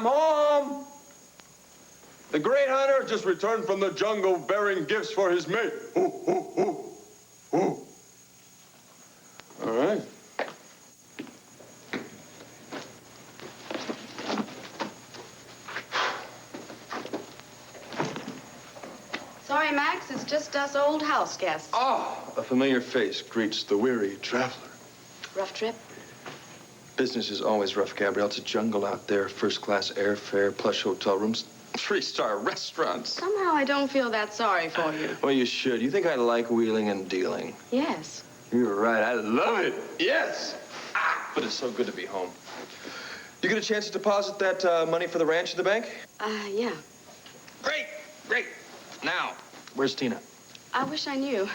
I'm home. The great hunter just returned from the jungle bearing gifts for his mate. Ooh, ooh, ooh, ooh. All right. Sorry, Max, it's just us old house guests. Ah, a familiar face greets the weary traveler. Rough trip? Business is always rough, Gabrielle. It's a jungle out there. First-class airfare, plush hotel rooms, 3-star restaurants. Somehow I don't feel that sorry for you. Well, you should. You think I like wheeling and dealing? Yes. You're right. I love it. Yes. But it's so good to be home. You get a chance to deposit that money for the ranch in the bank? Yeah. Great. Great. Now, where's Tina? I wish I knew.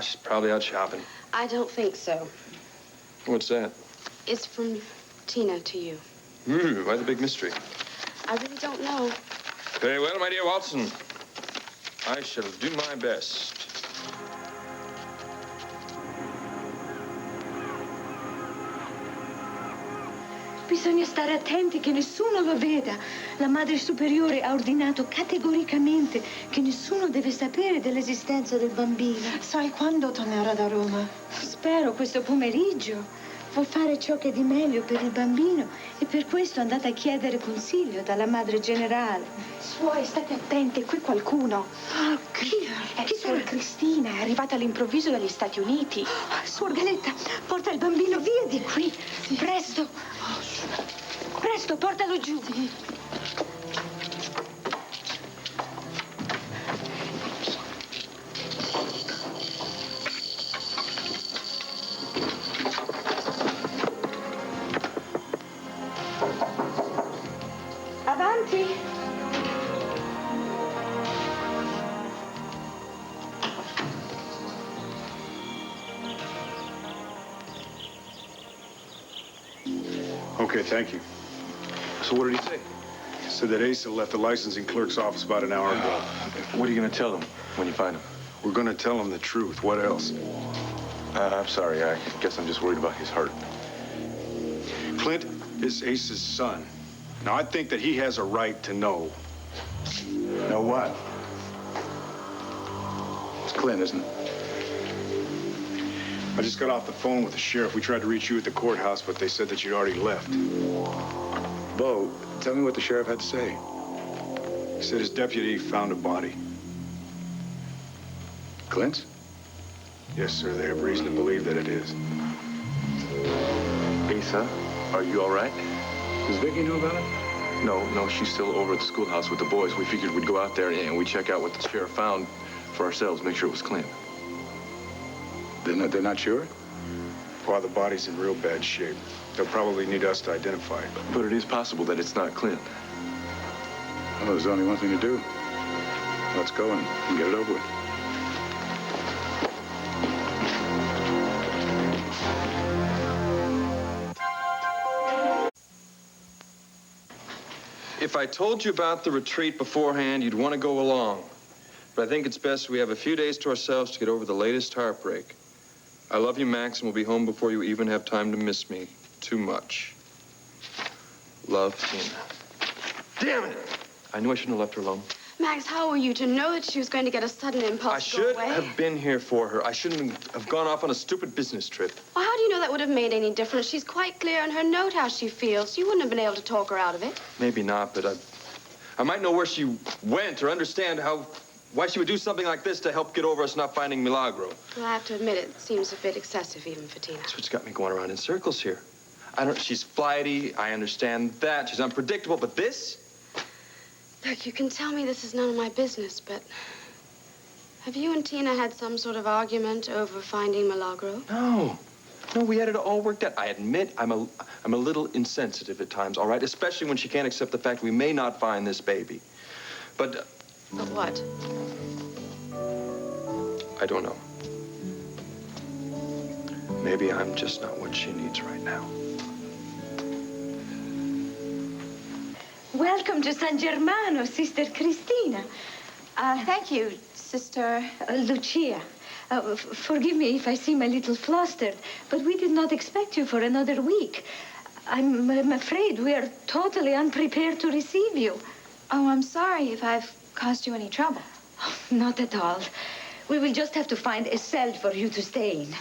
She's probably out shopping. I don't think so. What's that? It's from Tina to you. Why the big mystery? I really don't know. Very well, my dear Watson. I shall do my best. Bisogna stare attenti che nessuno lo veda. La madre superiore ha ordinato categoricamente che nessuno deve sapere dell'esistenza del bambino. Sai quando tornerà da Roma? Spero questo pomeriggio. Vuol fare ciò che è di meglio per il bambino e per questo è andata a chiedere consiglio dalla madre generale. Suoi, state attenti, qui qualcuno. Oh, chi? Chi sarà? Cristina, è arrivata all'improvviso dagli Stati Uniti. Suor Galetta, porta il bambino via di qui. Sì. Presto. Presto, portalo giù. Sì. Avanti. Okay, thank you. So what did he say? He said that Asa left the licensing clerk's office about an hour ago. What are you going to tell them when you find him? We're going to tell him the truth. What else? I'm sorry. I guess I'm just worried about his heart. Clint is Asa's son. Now, I think that he has a right to know. Know what? It's Clint, isn't it? I just got off the phone with the sheriff. We tried to reach you at the courthouse, but they said that you'd already left. Bo, tell me what the sheriff had to say. He said his deputy found a body. Clint's? Yes, sir. They have reason to believe that it is. Asa, are you all right? Does Vicky know about it? No, she's still over at the schoolhouse with the boys. We figured we'd go out there and we'd check out what the sheriff found for ourselves, make sure it was Clint. They're not sure? Well, the body's in real bad shape. They'll probably need us to identify it. But it is possible that it's not Clint. Well, there's only one thing to do. Let's go and get it over with. If I told you about the retreat beforehand, you'd want to go along. But I think it's best we have a few days to ourselves to get over the latest heartbreak. I love you, Max, and we'll be home before you even have time to miss me too much. Love, Tina. Damn it! I knew I shouldn't have left her alone. Max, how were you to know that she was going to get a sudden impulse to go away? I should have been here for her. I shouldn't have gone off on a stupid business trip. Well, how do you know that would have made any difference? She's quite clear in her note how she feels. You wouldn't have been able to talk her out of it. Maybe not, but I might know where she went or understand why she would do something like this to help get over us not finding Milagro. Well, I have to admit, it seems a bit excessive even for Tina. That's what's got me going around in circles here. She's flighty, I understand that. She's unpredictable, but this? Look, you can tell me this is none of my business, but have you and Tina had some sort of argument over finding Milagro? No, we had it all worked out. I admit I'm a little insensitive at times, all right? Especially when she can't accept the fact we may not find this baby. But what? I don't know. Maybe I'm just not what she needs right now. Welcome to San Germano, Sister Cristina. Thank you, Sister... Lucia. Forgive me if I seem a little flustered, but we did not expect you for another week. I'm afraid we are totally unprepared to receive you. Oh, I'm sorry if I've caused you any trouble. Oh, not at all. We will just have to find a cell for you to stay in.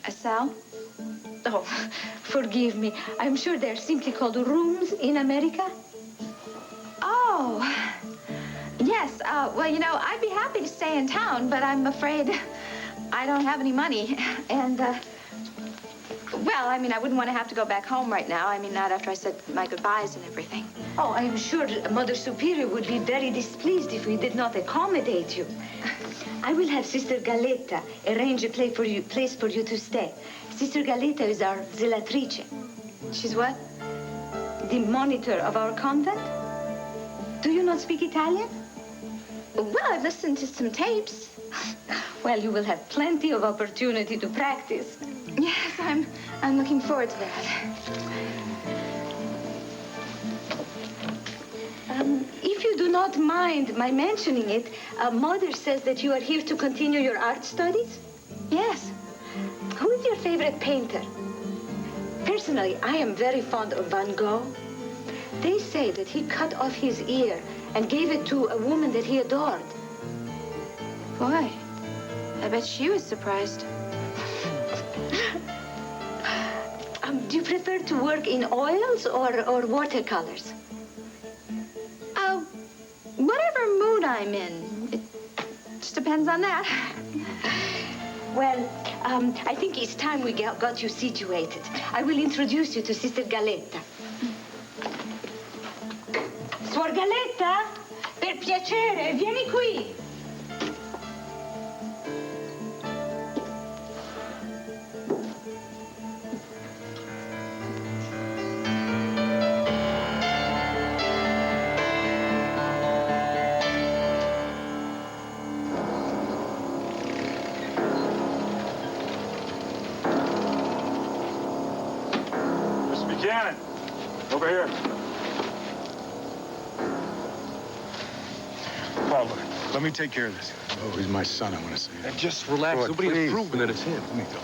A cell? Oh, forgive me. I'm sure they're simply called rooms in America. Oh, yes. Well, you know, I'd be happy to stay in town, but I'm afraid I don't have any money. And, well, I mean, I wouldn't want to have to go back home right now. I mean, not after I said my goodbyes and everything. Oh, I'm sure Mother Superior would be very displeased if we did not accommodate you. I will have Sister Galetta arrange a place for you to stay. Sister Galetta is our zelatrice. She's what? The monitor of our convent. Do you not speak Italian? Well, I've listened to some tapes. Well, you will have plenty of opportunity to practice. Yes, I'm looking forward to that. If you do not mind my mentioning it, Mother says that you are here to continue your art studies? Yes. Who is your favorite painter? Personally, I am very fond of Van Gogh. They say that he cut off his ear and gave it to a woman that he adored. Boy, I bet she was surprised. Do you prefer to work in oils or watercolors? Whatever mood I'm in. It just depends on that. Well, I think it's time we got you situated. I will introduce you to Sister Galetta. Suor Galetta, per piacere, vieni qui. Buchanan, over here. Paul, look, let me take care of this. Oh, he's my son, I want to say. And just relax. Lord, Nobody please. has proven that it's him. Let me go.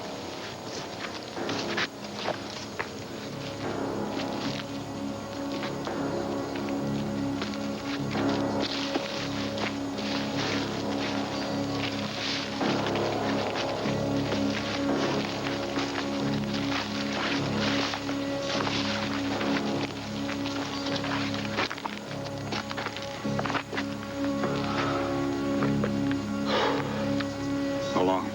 How long?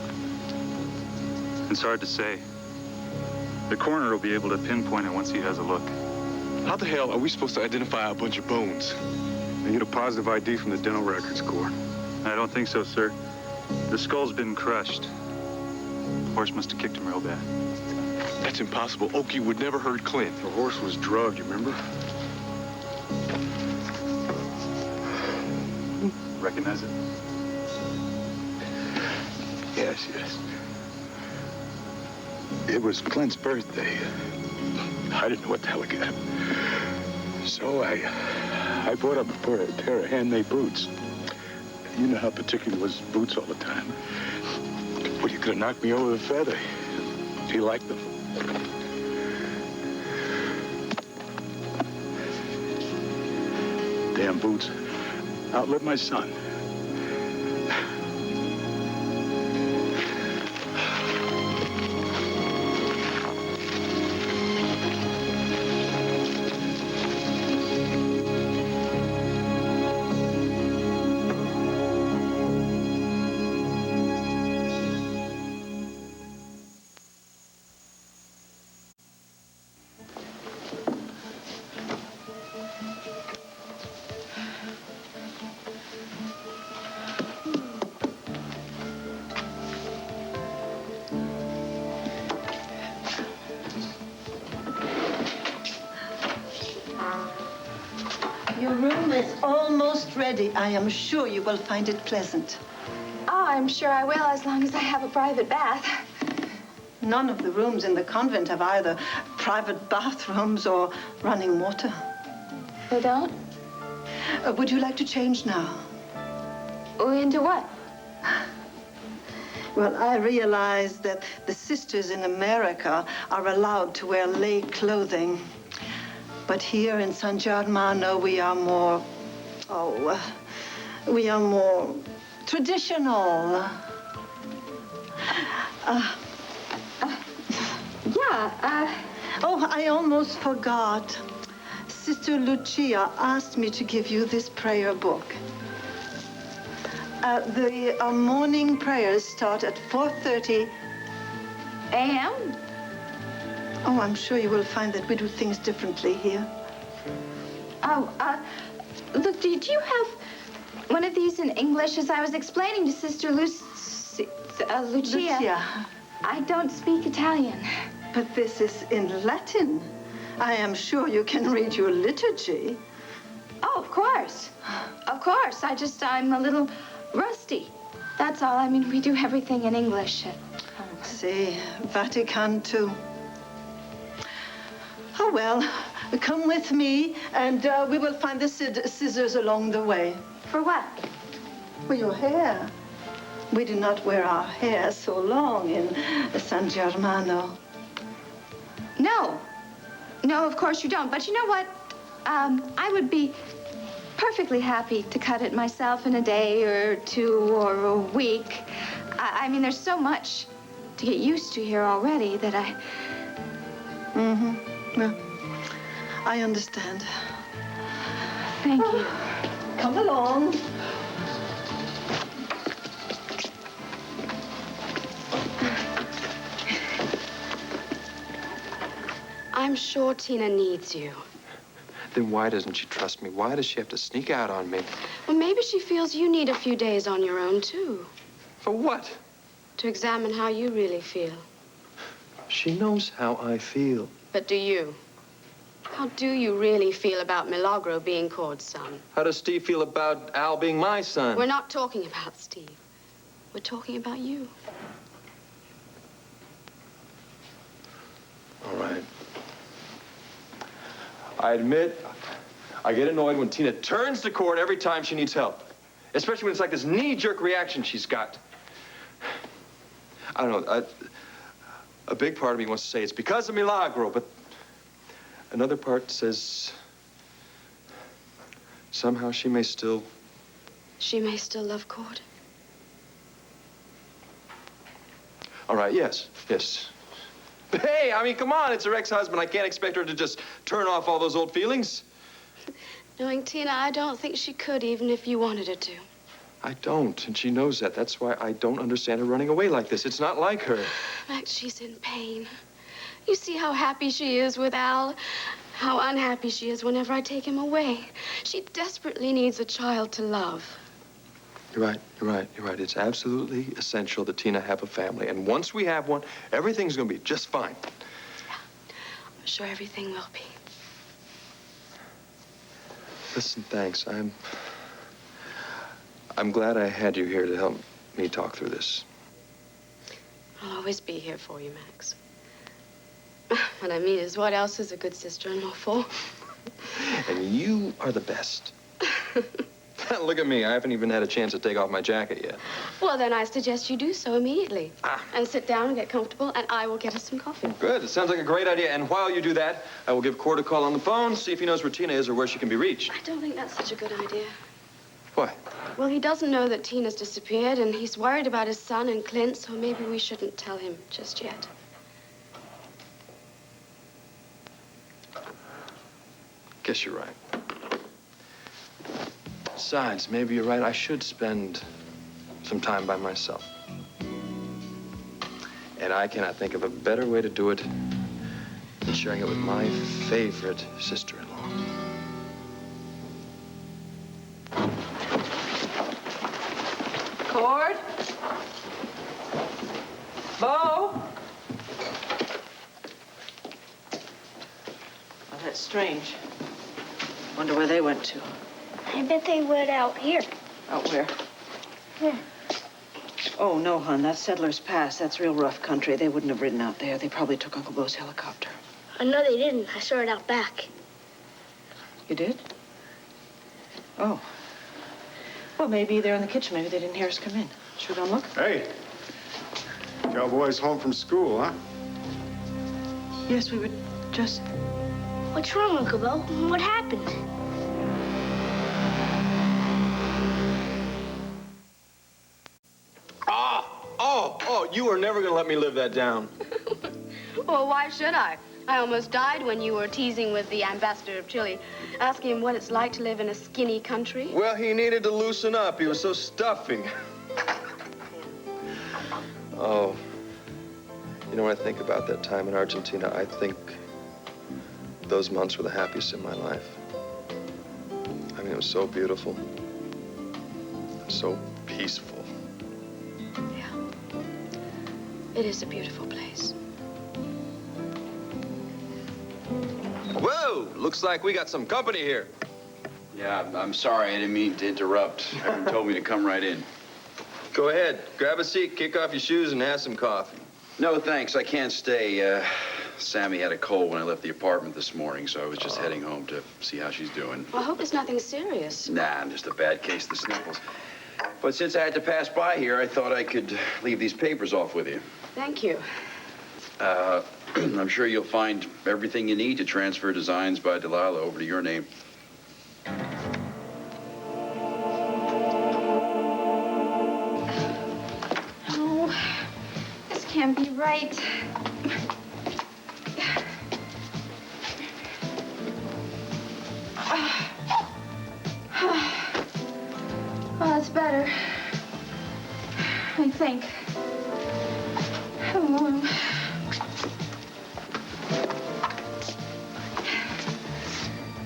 It's hard to say. The coroner will be able to pinpoint it once he has a look. How the hell are we supposed to identify a bunch of bones? I need a positive ID from the dental records corps. I don't think so, sir. The skull's been crushed. The horse must have kicked him real bad. That's impossible. Okie would never hurt Clint. The horse was drugged, you remember? Recognize it? Yes, yes. It was Clint's birthday. I didn't know what the hell to get him. So I bought up a pair of handmade boots. You know how particular was boots all the time. Well, you could have knocked me over with a feather. He liked them. Damn boots outlived my son. Your room is almost ready. I am sure you will find it pleasant. Oh, I'm sure I will, as long as I have a private bath. None of the rooms in the convent have either private bathrooms or running water. They don't? Would you like to change now? Into what? Well, I realize that the sisters in America are allowed to wear lay clothing. But here in San Germano, we are more traditional. Oh, I almost forgot. Sister Lucia asked me to give you this prayer book. The morning prayers start at 4:30 A.M.? Oh, I'm sure you will find that we do things differently here. Oh, look, did you have one of these in English? As I was explaining to Sister Lucia. Lucia. I don't speak Italian. But this is in Latin. I am sure you can read your liturgy. Oh, of course. Of course. I'm a little rusty. That's all. I mean, we do everything in English at home. See, Vatican II. Oh, well, come with me, and we will find the scissors along the way. For what? For your hair. We do not wear our hair so long in San Germano. No. No, of course you don't. But you know what? I would be perfectly happy to cut it myself in a day or two or a week. I mean, there's so much to get used to here already that I... Mm-hmm. Well, I understand. Thank you. Come along. I'm sure Tina needs you. Then why doesn't she trust me? Why does she have to sneak out on me? Well, maybe she feels you need a few days on your own, too. For what? To examine how you really feel. She knows how I feel. But do you? How do you really feel about Milagro being Cord's son? How does Steve feel about Al being my son? We're not talking about Steve. We're talking about you. All right. I admit, I get annoyed when Tina turns to Cord every time she needs help. Especially when it's like this knee-jerk reaction she's got. I don't know. A big part of me wants to say it's because of Milagro, but another part says somehow she may still... She may still love Cord. All right, yes. But hey, I mean, come on, it's her ex-husband. I can't expect her to just turn off all those old feelings. Knowing Tina, I don't think she could, even if you wanted her to. I don't, and she knows that. That's why I don't understand her running away like this. It's not like her. Max, she's in pain. You see how happy she is with Al, how unhappy she is whenever I take him away. She desperately needs a child to love. You're right. It's absolutely essential that Tina have a family. And once we have one, everything's going to be just fine. Yeah, I'm sure everything will be. Listen, thanks. I'm glad I had you here to help me talk through this. I'll always be here for you, Max. What I mean is, what else is a good sister-in-law for? And you are the best. Look at me. I haven't even had a chance to take off my jacket yet. Well, then I suggest you do so immediately. And sit down and get comfortable, and I will get us some coffee. Good. It sounds like a great idea. And while you do that, I will give Cord a call on the phone, see if he knows where Tina is or where she can be reached. I don't think that's such a good idea. Why? Well, he doesn't know that Tina's disappeared, and he's worried about his son and Clint, so maybe we shouldn't tell him just yet. Guess you're right. Besides, maybe you're right. I should spend some time by myself. And I cannot think of a better way to do it than sharing it with my favorite sister-in-law. Cord? Bo? Well, that's strange. Wonder where they went to. I bet they went out here. Out where? Here. Oh, no, hon. That's Settlers Pass. That's real rough country. They wouldn't have ridden out there. They probably took Uncle Bo's helicopter. I know they didn't. I saw it out back. You did? Oh. Well, maybe they're in the kitchen. Maybe they didn't hear us come in. Should we go and look? Hey, Cowboys home from school, huh? Yes, we were just... What's wrong, Uncle Bo? What happened? Oh, you were never gonna let me live that down. Well, why should I? I almost died when you were teasing with the ambassador of Chile, asking him what it's like to live in a skinny country. Well, he needed to loosen up. He was so stuffy. Oh, you know, when I think about that time in Argentina, I think those months were the happiest in my life. I mean, it was so beautiful, so peaceful. Yeah. It is a beautiful place. Whoa! Looks like we got some company here. Yeah, I'm sorry. I didn't mean to interrupt. Everyone told me to come right in. Go ahead. Grab a seat, kick off your shoes, and have some coffee. No, thanks. I can't stay. Sammy had a cold when I left the apartment this morning, so I was just heading home to see how she's doing. Well, I hope it's nothing serious. Nah, I'm just a bad case of the sniffles. But since I had to pass by here, I thought I could leave these papers off with you. Thank you. I'm sure you'll find everything you need to transfer designs by Delilah over to your name. Oh, this can't be right. Oh, that's better. I think.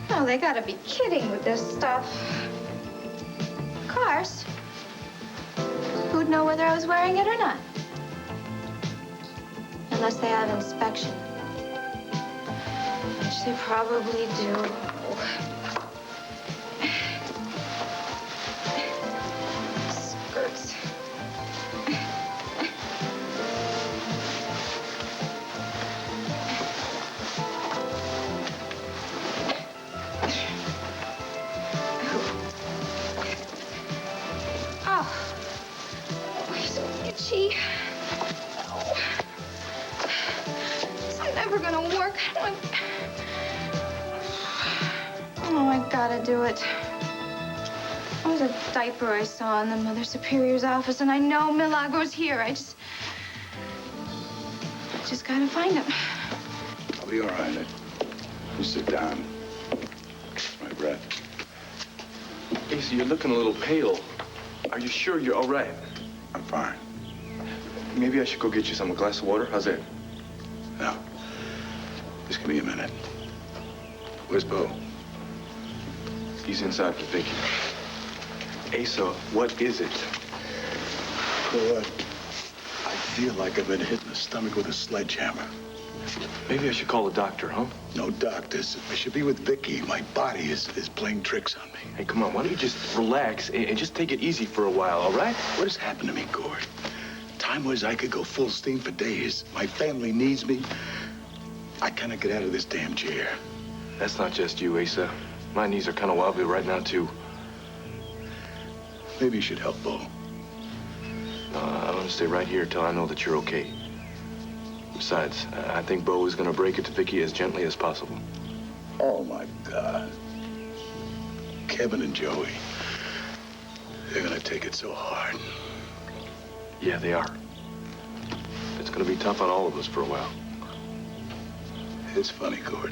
Oh, they gotta be kidding with this stuff. Of course. Who'd know whether I was wearing it or not? Unless they have inspection. Which they probably do. Skirts. Itchy. It's never gonna work. Oh, I gotta do it. It was a diaper I saw in the Mother Superior's office, and I know Milagro's here. I just gotta find him. I'll be all right. You sit down. My breath. Asa, you're looking a little pale. Are you sure you're all right? I'm fine. Maybe I should go get you some glass of water. How's that? No. Just give me a minute. Where's Bo? He's inside with Vicky. Asa, what is it? Good. I feel like I've been hit in the stomach with a sledgehammer. Maybe I should call a doctor, huh? No doctors. I should be with Vicky. My body is playing tricks on me. Hey, come on. Why don't you just relax and just take it easy for a while, all right? What has happened to me, Gord? Time was I could go full steam for days. My family needs me. I cannot get out of this damn chair. That's not just you, Asa. My knees are kind of wobbly right now, too. Maybe you should help Bo. I'm gonna stay right here till I know that you're okay. Besides, I think Bo is gonna break it to Vicky as gently as possible. Oh, my God. Kevin and Joey. They're gonna take it so hard. Yeah, they are. It's gonna be tough on all of us for a while. It's funny, Gord.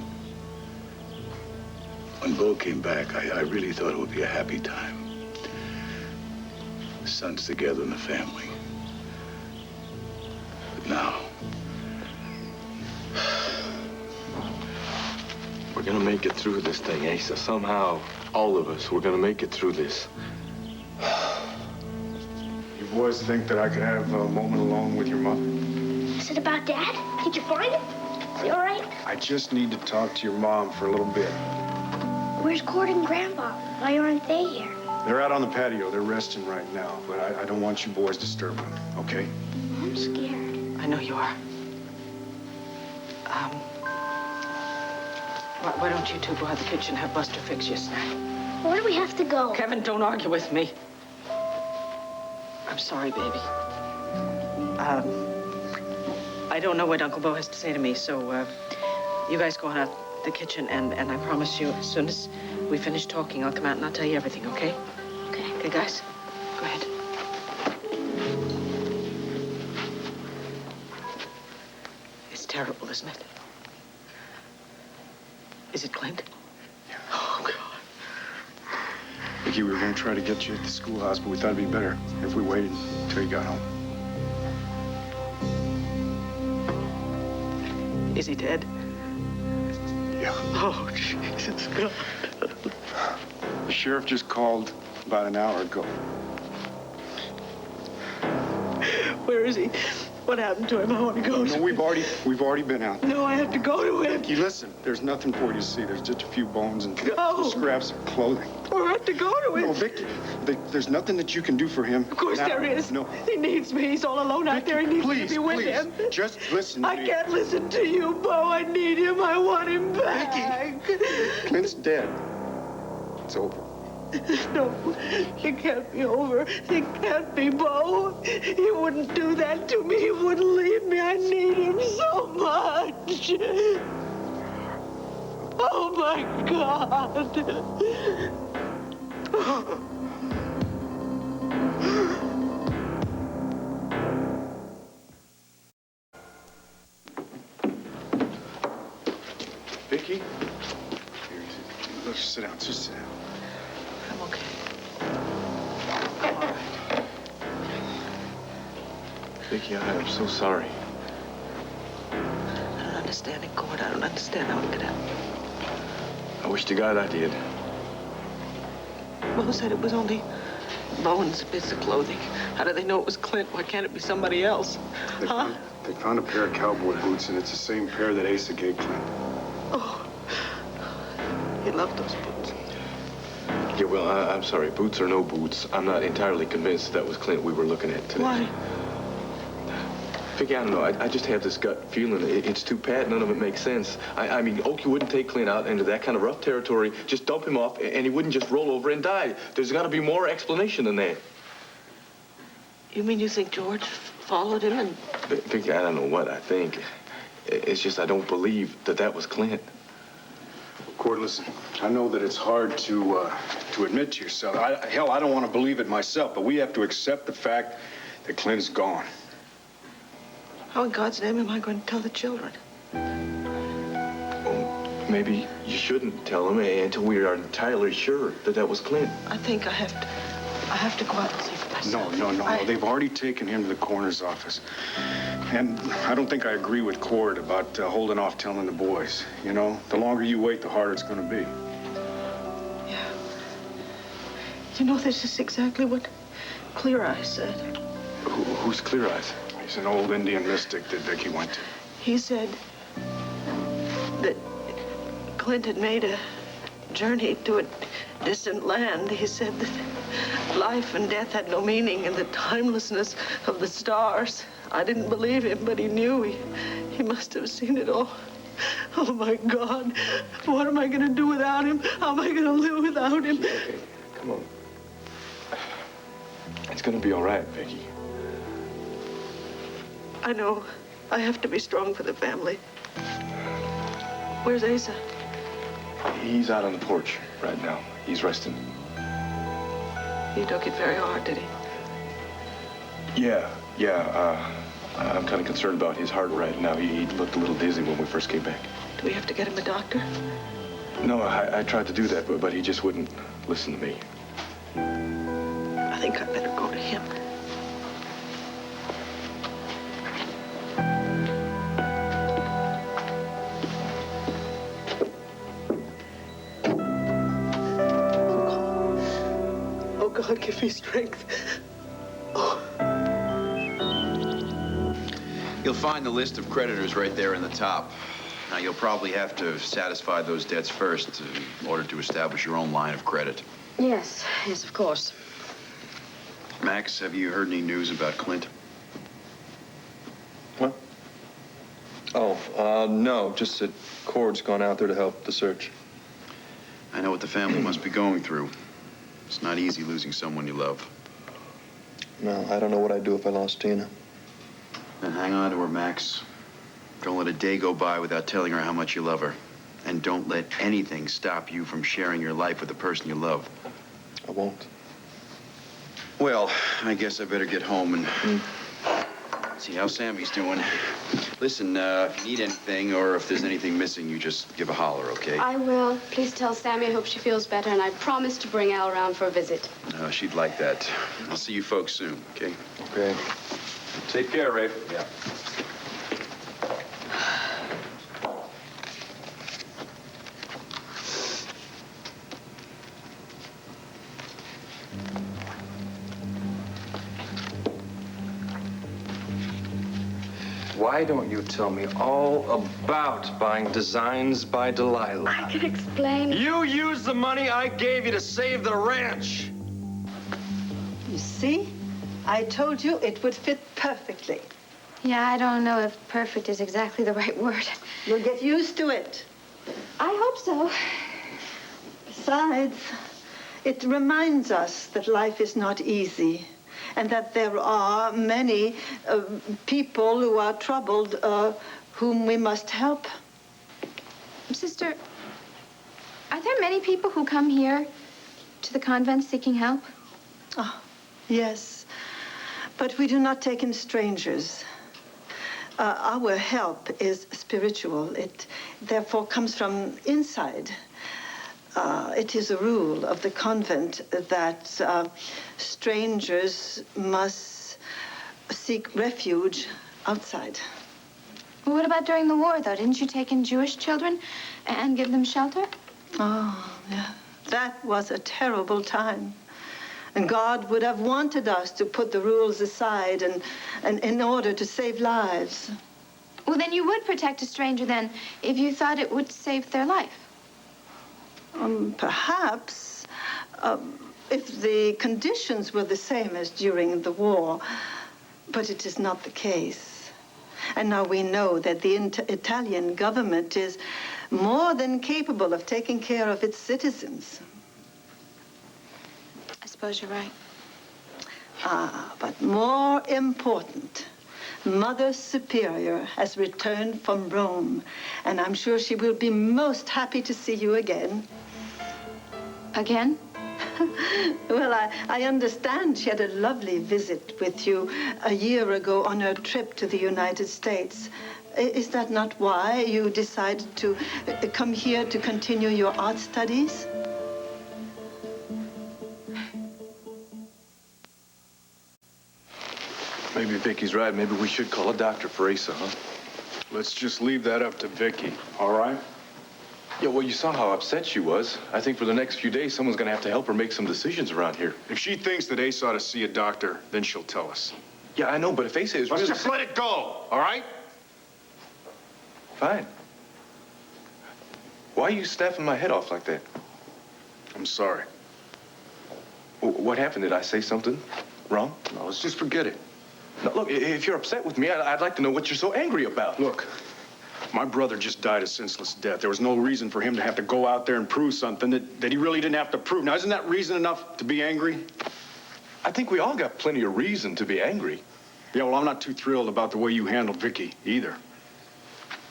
When Bo came back, I really thought it would be a happy time. The sons together and the family. But now... We're gonna make it through this thing, Asa. Somehow, all of us, we're gonna make it through this. You boys think that I could have a moment alone with your mother? Is it about Dad? Did you find him? Is he all right? I just need to talk to your mom for a little bit. Where's Cord and Grandpa? Why aren't they here? They're out on the patio. They're resting right now, but I don't want you boys disturbing them, okay? I'm scared. I know you are. Why don't you two go out the kitchen and have Buster fix your snack? Where do we have to go? Kevin, don't argue with me. I'm sorry, baby. I don't know what Uncle Bo has to say to me, so you guys go on out the kitchen, and I promise you, as soon as we finish talking, I'll come out and I'll tell you everything, okay? Okay. Okay, guys? Go ahead. It's terrible, isn't it? Is it Clint? Yeah. Oh, God. Vicky, we were going to try to get you at the schoolhouse, but we thought it'd be better if we waited until you got home. Is he dead? Yeah. Oh, Jesus God. The sheriff just called about an hour ago. Where is he? What happened to him? I want to go. No, we've already been out there. No, I have to go to him. Vicky, listen, there's nothing for you to see. There's just a few bones and No. scraps of clothing. I have to go to him. No, Vicky, there's nothing that you can do for him. Of course now. there is. No. He needs me. He's all alone out there. He needs me to be with him. Just listen to I me. can't listen to you, Bo. I need him. I want him back. Clint's dead. It's over. No, it can't be over. It can't be, Bo. He wouldn't do that to me. He wouldn't leave me. I need him so much. Oh, my God. Vicky? Here, let's sit down. Just sit down. I'm okay. Vicky, I am so sorry. I don't understand it, Gord. I don't understand how it could happen. I wish to God I did. Bo said it was only bones, bits of clothing. How do they know it was Clint? Why can't it be somebody else? They found a pair of cowboy boots, and it's the same pair that Asa gave Clint. Oh, he loved those boots. Yeah, well, I'm sorry. Boots or no boots, I'm not entirely convinced that was Clint we were looking at today. Why? Vicky, I don't know. I just have this gut feeling. It's too pat. None of it makes sense. I mean, Okie wouldn't take Clint out into that kind of rough territory, just dump him off, and he wouldn't just roll over and die. There's got to be more explanation than that. You mean you think George followed him and... Vicky, I don't know what I think. It's just I don't believe that was Clint. Cord, listen, I know that it's hard to admit to yourself. Hell, I don't want to believe it myself, but we have to accept the fact that Clint's gone. How in God's name am I going to tell the children? Well, maybe you shouldn't tell them until we are entirely sure that was Clint. I think I have to go out and see for myself. No. They've already taken him to the coroner's office. And I don't think I agree with Cord about holding off telling the boys. You know, the longer you wait, the harder it's going to be. Yeah. You know, this is exactly what Clear Eyes said. Who's Clear Eyes? He's an old Indian mystic that Vicky went to. He said that Clint had made a journey to a distant land. He said that life and death had no meaning and the timelessness of the stars. I didn't believe him, but he knew. He must have seen it all. Oh, my God. What am I going to do without him? How am I going to live without him? Okay, come on. It's going to be all right, Vicky. I know. I have to be strong for the family. Where's Asa? He's out on the porch right now. He's resting. He took it very hard, did he? Yeah. I'm kind of concerned about his heart right now. He looked a little dizzy when we first came back. Do we have to get him a doctor? No, I tried to do that, but he just wouldn't listen to me. I think I better go to him. Oh, God, give me strength. Oh. You'll find the list of creditors right there in the top. Now, you'll probably have to satisfy those debts first in order to establish your own line of credit. Yes, of course. Max, have you heard any news about Clint? What? Oh, no, just that Cord's gone out there to help the search. I know what the family must be going through. It's not easy losing someone you love. No, I don't know what I'd do if I lost Tina. Then hang on to her, Max. Don't let a day go by without telling her how much you love her. And don't let anything stop you from sharing your life with the person you love. I won't. Well, I guess I better get home and see how Sammy's doing. Listen, if you need anything or if there's anything missing, you just give a holler, okay? I will. Please tell Sammy I hope she feels better, and I promise to bring Al around for a visit. She'd like that. I'll see you folks soon, okay? Okay. Take care, Rafe. Yeah. Why don't you tell me all about buying Designs by Delilah? I can explain. You used the money I gave you to save the ranch. You see? I told you it would fit perfectly. Yeah, I don't know if perfect is exactly the right word. You'll get used to it. I hope so. Besides, it reminds us that life is not easy and that there are many people who are troubled whom we must help. Sister, are there many people who come here to the convent seeking help? Oh, yes, but we do not take in strangers. Our help is spiritual. It therefore comes from inside. It is a rule of the convent that strangers must seek refuge outside. Well, what about during the war, though? Didn't you take in Jewish children and give them shelter? Oh, yeah. That was a terrible time. And God would have wanted us to put the rules aside and in order to save lives. Well, then you would protect a stranger, then, if you thought it would save their life. Perhaps, if the conditions were the same as during the war, but it is not the case. And now we know that the Italian government is more than capable of taking care of its citizens. I suppose you're right. But more important, Mother Superior has returned from Rome, and I'm sure she will be most happy to see you again. Again? Well, I understand she had a lovely visit with you a year ago on her trip to the United States. Is that not why you decided to come here to continue your art studies? Maybe Vicky's right. Maybe we should call a doctor for Asa, huh? Let's just leave that up to Vicky, all right? Yeah, well, you saw how upset she was. I think for the next few days, someone's gonna have to help her make some decisions around here. If she thinks that Ace ought to see a doctor, then she'll tell us. Yeah, I know, but if Asa is really... Let's just let it go, all right? Fine. Why are you snapping my head off like that? I'm sorry. What happened? Did I say something wrong? No, let's just forget it. No, look, if you're upset with me, I'd like to know what you're so angry about. Look, my brother just died a senseless death. There was no reason for him to have to go out there and prove something that he really didn't have to prove. Now, isn't that reason enough to be angry? I think we all got plenty of reason to be angry. Yeah, well, I'm not too thrilled about the way you handled Vicky, either.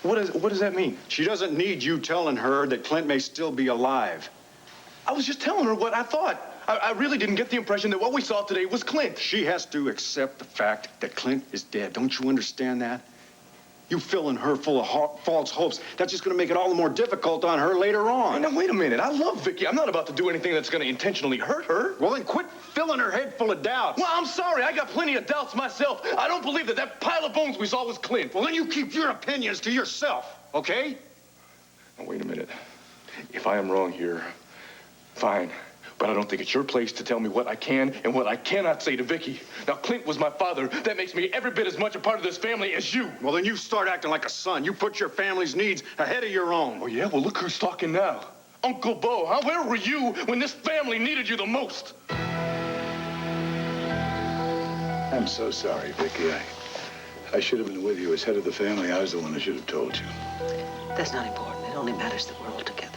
What does that mean? She doesn't need you telling her that Clint may still be alive. I was just telling her what I thought. I really didn't get the impression that what we saw today was Clint. She has to accept the fact that Clint is dead. Don't you understand that? You filling her full of false hopes, that's just going to make it all the more difficult on her later on. Now, wait a minute. I love Vicky. I'm not about to do anything that's going to intentionally hurt her. Well, then quit filling her head full of doubts. Well, I'm sorry. I got plenty of doubts myself. I don't believe that pile of bones we saw was Clint. Well, then you keep your opinions to yourself, okay? Now, wait a minute. If I am wrong here, fine. But I don't think it's your place to tell me what I can and what I cannot say to Vicky. Now, Clint was my father. That makes me every bit as much a part of this family as you. Well, then you start acting like a son. You put your family's needs ahead of your own. Oh, yeah? Well, look who's talking now. Uncle Bo, huh? Where were you when this family needed you the most? I'm so sorry, Vicky. I should have been with you as head of the family. I was the one who should have told you. That's not important. It only matters that we're all together.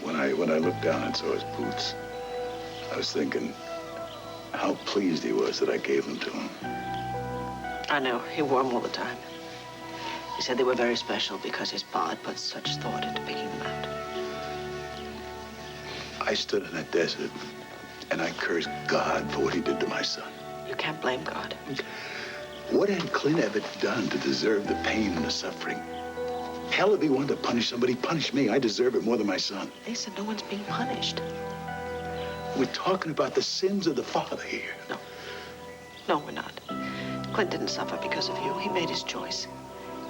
When I looked down and saw his boots, I was thinking how pleased he was that I gave them to him. I know. He wore them all the time. He said they were very special because his pa had put such thought into picking them out. I stood in that desert, and I cursed God for what he did to my son. You can't blame God. What had Clint ever done to deserve the pain and the suffering? Hell, if he wanted to punish somebody, punish me. I deserve it more than my son. They said no one's being punished. We're talking about the sins of the father here. No. No, we're not. Clint didn't suffer because of you. He made his choice.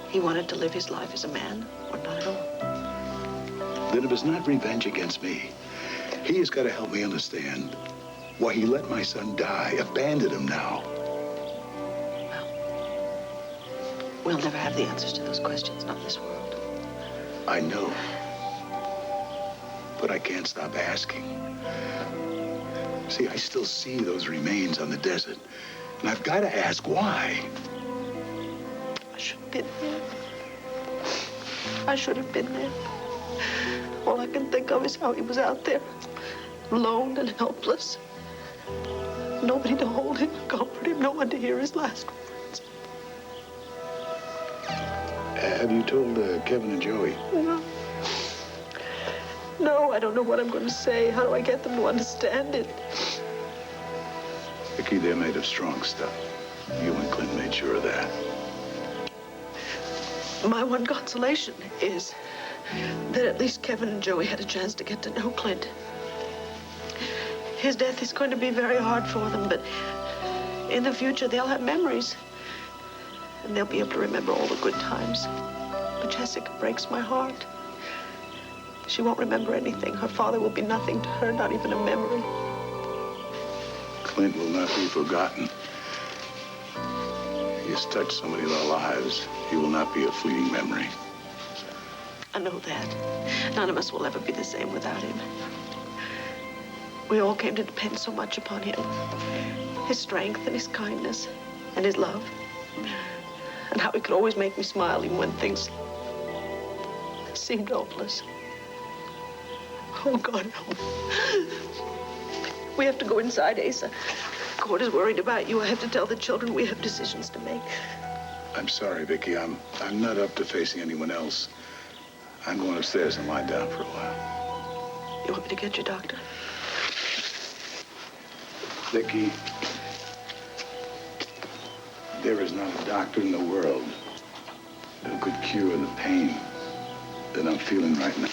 He wanted to live his life as a man, or not at all. Then if it's not revenge against me, he has got to help me understand why he let my son die, abandoned him now. We'll never have the answers to those questions, not in this world. I know. But I can't stop asking. See, I still see those remains on the desert, and I've got to ask why. I should have been there. I should have been there. All I can think of is how he was out there, alone and helpless. Nobody to hold him, comfort him, no one to hear his last words. Have you told Kevin and Joey? No. No, I don't know what I'm going to say. How do I get them to understand it? Vicky, they're made of strong stuff. You and Clint made sure of that. My one consolation is that at least Kevin and Joey had a chance to get to know Clint. His death is going to be very hard for them, but in the future they'll have memories. And they'll be able to remember all the good times. But Jessica breaks my heart. She won't remember anything. Her father will be nothing to her, not even a memory. Clint will not be forgotten. He has touched so many of our lives. He will not be a fleeting memory. I know that. None of us will ever be the same without him. We all came to depend so much upon him. His strength and his kindness and his love. And how he could always make me smile even when things seemed hopeless. Oh, God, no. We have to go inside, Asa. Cord is worried about you. I have to tell the children we have decisions to make. I'm sorry, Vicky. I'm not up to facing anyone else. I'm going upstairs and lie down for a while. You want me to get your doctor? Vicky, there is not a doctor in the world who could cure the pain that I'm feeling right now.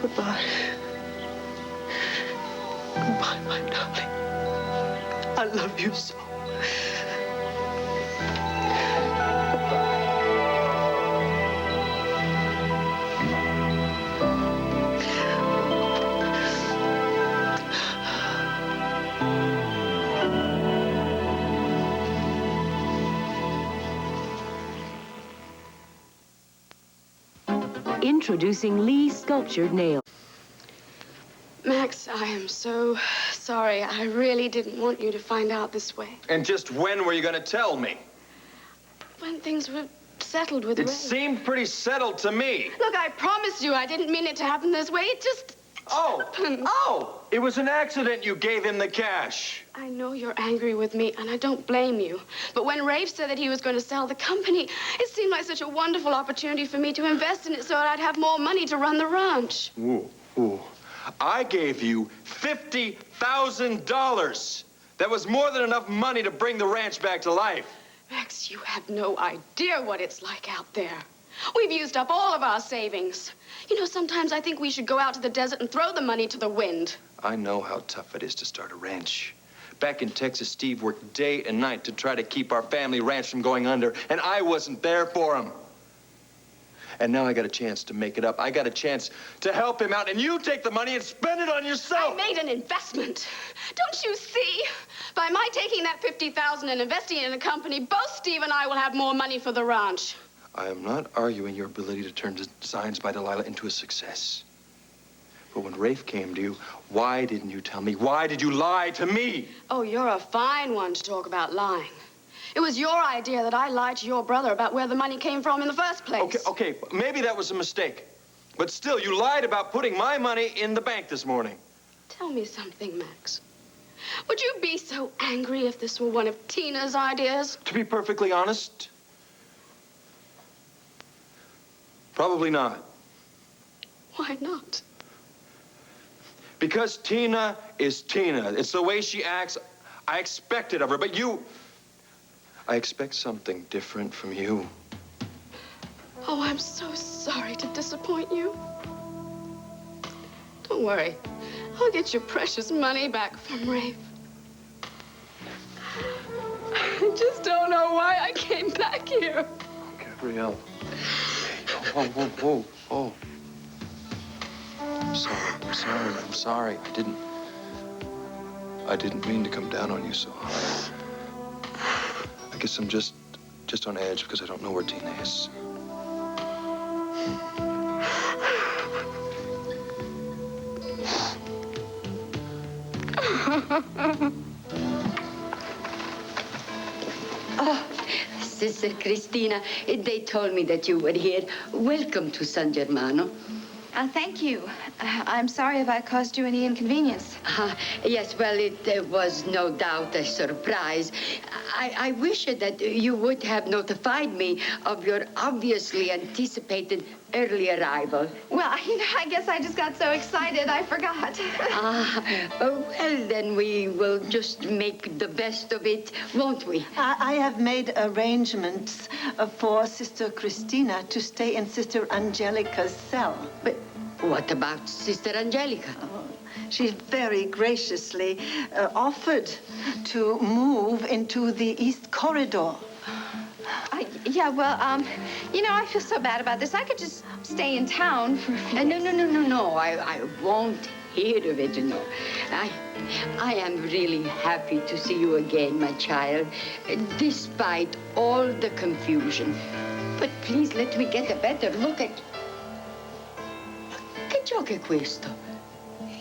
Goodbye. Goodbye, my darling. I love you so. Introducing Lee's sculptured nail. Max, I am so sorry. I really didn't want you to find out this way. And just when were you going to tell me? When things were settled with It Ray. seemed pretty settled to me. Look, I promise you I didn't mean it to happen this way. It just happened. Oh, it was an accident. You gave him the cash. I know you're angry with me, and I don't blame you. But when Rafe said that he was going to sell the company, it seemed like such a wonderful opportunity for me to invest in it so that I'd have more money to run the ranch. Ooh, ooh. I gave you $50,000. That was more than enough money to bring the ranch back to life. Max, you have no idea what it's like out there. We've used up all of our savings. You know, sometimes I think we should go out to the desert and throw the money to the wind. I know how tough it is to start a ranch. Back in Texas, Steve worked day and night to try to keep our family ranch from going under, and I wasn't there for him. And now I got a chance to make it up. I got a chance to help him out, and you take the money and spend it on yourself. I made an investment. Don't you see? By my taking that $50,000 and investing it in a company, both Steve and I will have more money for the ranch. I am not arguing your ability to turn Designs by Delilah into a success. But when Rafe came to you, why didn't you tell me? Why did you lie to me? Oh, you're a fine one to talk about lying. It was your idea that I lied to your brother about where the money came from in the first place. Okay, maybe that was a mistake. But still, you lied about putting my money in the bank this morning. Tell me something, Max. Would you be so angry if this were one of Tina's ideas? To be perfectly honest, probably not. Why not? Because Tina is Tina. It's the way she acts. I expect it of her, but I expect something different from you. Oh, I'm so sorry to disappoint you. Don't worry. I'll get your precious money back from Rafe. I just don't know why I came back here. Gabrielle. Whoa. I'm sorry. I didn't mean to come down on you so hard. I guess I'm just on edge because I don't know where Tina is. Oh, Sister Cristina, they told me that you were here. Welcome to San Germano. Thank you. I'm sorry if I caused you any inconvenience. Yes, well, it was no doubt a surprise. I wish that you would have notified me of your obviously anticipated early arrival. Well, I guess I just got so excited I forgot. Well, then we will just make the best of it, won't we? I have made arrangements for Sister Christina to stay in Sister Angelica's cell. But what about Sister Angelica? She's very graciously offered to move into the East Corridor. Yeah, well, I feel so bad about this. I could just stay in town for a few days. No. I won't hear of it, I am really happy to see you again, my child, despite all the confusion. But please let me get a better look at... Che gioco è questo?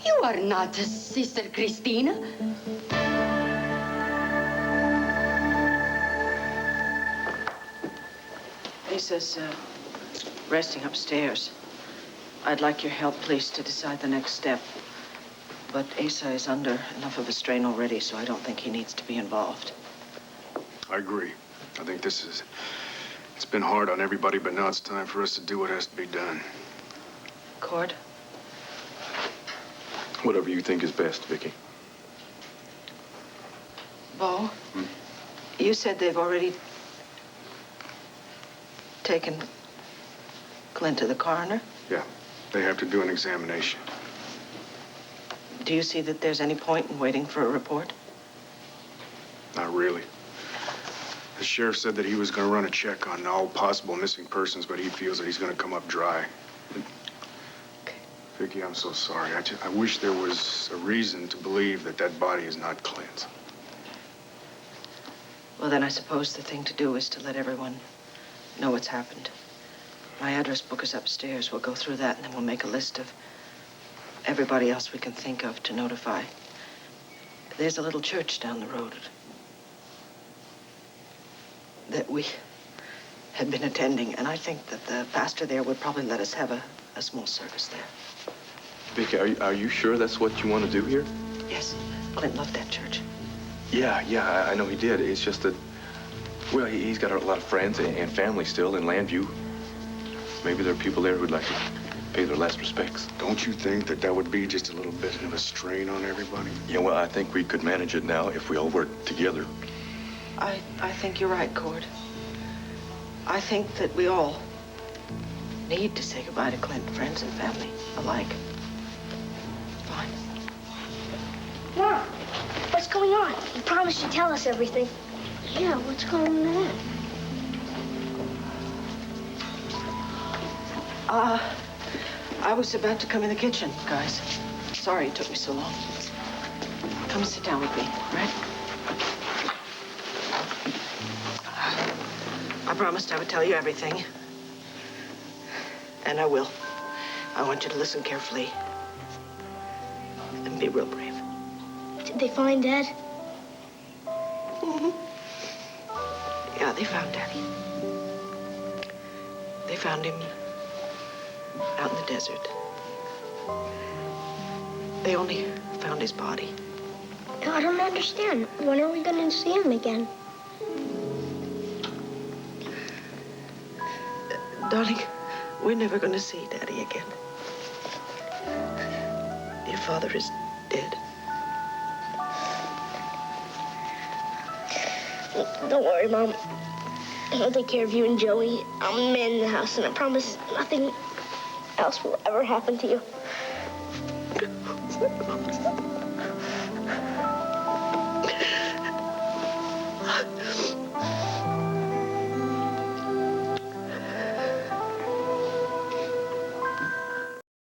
You are not Sister Cristina. Lisa's resting upstairs. I'd like your help, please, to decide the next step. But Asa is under enough of a strain already, so I don't think he needs to be involved. I agree. I think it's been hard on everybody, but now it's time for us to do what has to be done. Cord? Whatever you think is best, Vicky. Bo, you said they've already taken Clint to the coroner? Yeah, they have to do an examination. Do you see that there's any point in waiting for a report? Not really. The sheriff said that he was going to run a check on all possible missing persons, but he feels that he's going to come up dry. Vicky, I'm so sorry. I wish there was a reason to believe that that body is not Clint's. Well, then I suppose the thing to do is to let everyone know what's happened. My address book is upstairs. We'll go through that, and then we'll make a list of everybody else we can think of to notify. There's a little church down the road that we had been attending, and I think that the pastor there would probably let us have a small service there. Vicky, are you sure that's what you want to do here? Yes. Clint loved that church. Yeah, I know he did. It's just that, well, he's got a lot of friends and family still in Landview. Maybe there are people there who'd like to pay their last respects. Don't you think that would be just a little bit of a strain on everybody? Yeah, well, I think we could manage it now if we all work together. I think you're right, Cord. I think that we all need to say goodbye to Clint, friends and family alike. Fine. Mom, what's going on? You promised to tell us everything. Yeah, what's going on? I was about to come in the kitchen, guys. Sorry it took me so long. Come and sit down with me, right? I promised I would tell you everything. And I will. I want you to listen carefully. and be real brave. Did they find Dad? Mm-hmm. Yeah, they found Daddy. They found him out in the desert. They only found his body. I don't understand. When are we going to see him again? Darling, we're never going to see Daddy again. Your father is dead. Don't worry, Mom. I'll take care of you and Joey. I'll man the house, and I promise nothing else will ever happen to you.